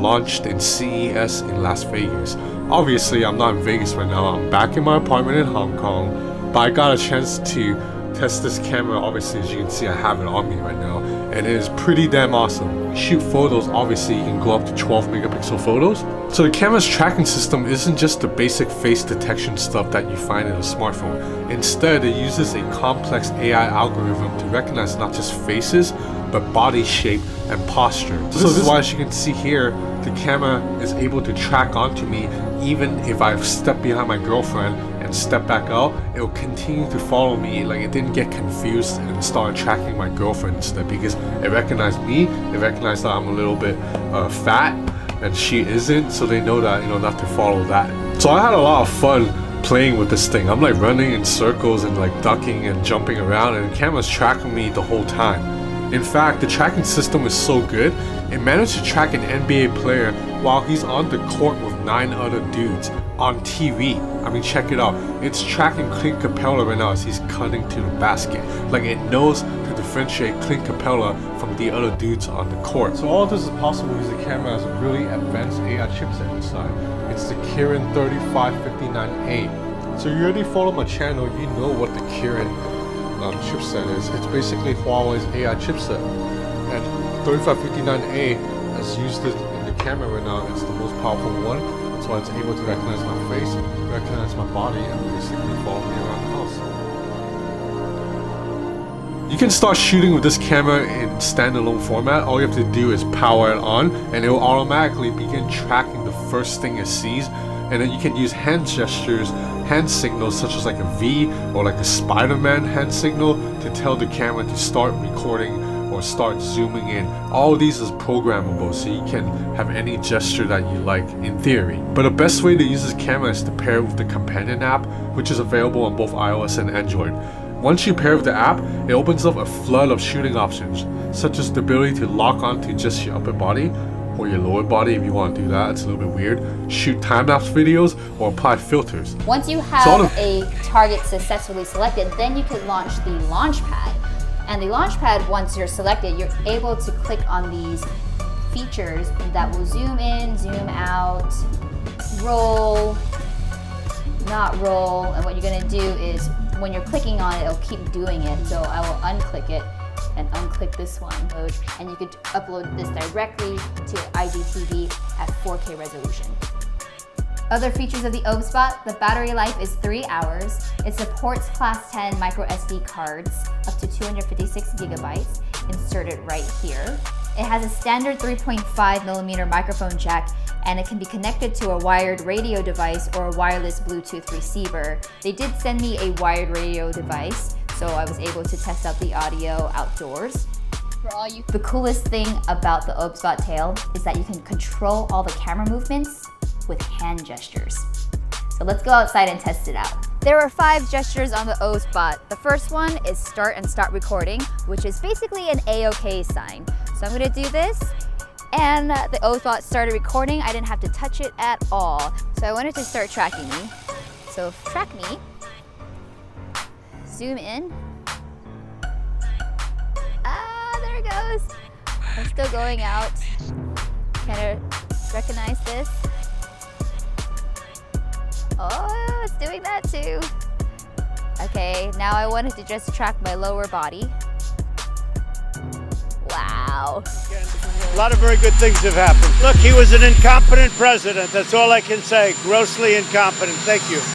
launched in CES in Las Vegas. Obviously, I'm not in Vegas right now. I'm back in my apartment in Hong Kong, but I got a chance to test this camera. Obviously, as you can see, I have it on me right now, and it is pretty damn awesome. You shoot photos, obviously you can go up to 12 megapixel photos. So the camera's tracking system isn't just the basic face detection stuff that you find in a smartphone. Instead, it uses a complex AI algorithm to recognize not just faces, but body shape and posture. So this is why, as you can see here, the camera is able to track onto me even if I've stepped behind my girlfriend and step back out. It will continue to follow me. Like, it didn't get confused and start tracking my girlfriend instead, because it recognized me, it recognized that I'm a little bit fat and she isn't, so they know that, you know, not to follow that. So I had a lot of fun playing with this thing. I'm like running in circles and like ducking and jumping around, and the camera's tracking me the whole time. In fact, the tracking system is so good, it managed to track an NBA player while he's on the court with 9 other dudes on TV. I mean, check it out. It's tracking Clint Capella right now as he's cutting to the basket. Like, it knows to differentiate Clint Capella from the other dudes on the court. So all of this is possible because the camera has a really advanced AI chipset inside. It's the Kirin 3559A. So you already follow my channel, you know what the Kirin chipset is. It's basically Huawei's AI chipset, and 3559A has used it in the camera right now. It's the most powerful one. That's why it's able to recognize my face, recognize my body, and basically follow me around the house. You can start shooting with this camera in standalone format. All you have to do is power it on, and it will automatically begin tracking the first thing it sees. And then you can use hand gestures, hand signals such as like a V or like a Spider-Man hand signal to tell the camera to start recording or start zooming in. All of these is programmable, so you can have any gesture that you like in theory. But the best way to use this camera is to pair it with the companion app, which is available on both iOS and Android. Once you pair with the app, it opens up a flood of shooting options, such as the ability to lock onto just your upper body or your lower body if you want to do that. It's a little bit weird. Shoot time-lapse videos or apply filters. Once you have a target successfully selected, then you can launch the Launchpad. And the Launchpad, once you're selected, you're able to click on these features that will zoom in, zoom out, roll, not roll. And what you're going to do is, when you're clicking on it, it'll keep doing it. So I will unclick it and unclick this one, and you could upload this directly to IGTV at 4K resolution. Other features of the Obsbot: the battery life is 3 hours. It supports class 10 micro SD cards up to 256 gigabytes inserted right here. It has a standard 3.5mm microphone jack, and it can be connected to a wired radio device or a wireless Bluetooth receiver. They did send me a wired radio device, so I was able to test out the audio outdoors. The coolest thing about the Obsbot Tail is that you can control all the camera movements with hand gestures. So let's go outside and test it out. There are 5 gestures on the Obsbot. The first one is start and start recording, which is basically an A-OK sign. So I'm gonna do this, and the Obsbot started recording. I didn't have to touch it at all. So I wanted to start tracking me. So track me. Zoom in. Ah, there it goes. I'm still going out. Can I recognize this? Oh, it's doing that too. Okay, now I wanted to just track my lower body. Wow. A lot of very good things have happened. Look, he was an incompetent president. That's all I can say. Grossly incompetent. Thank you.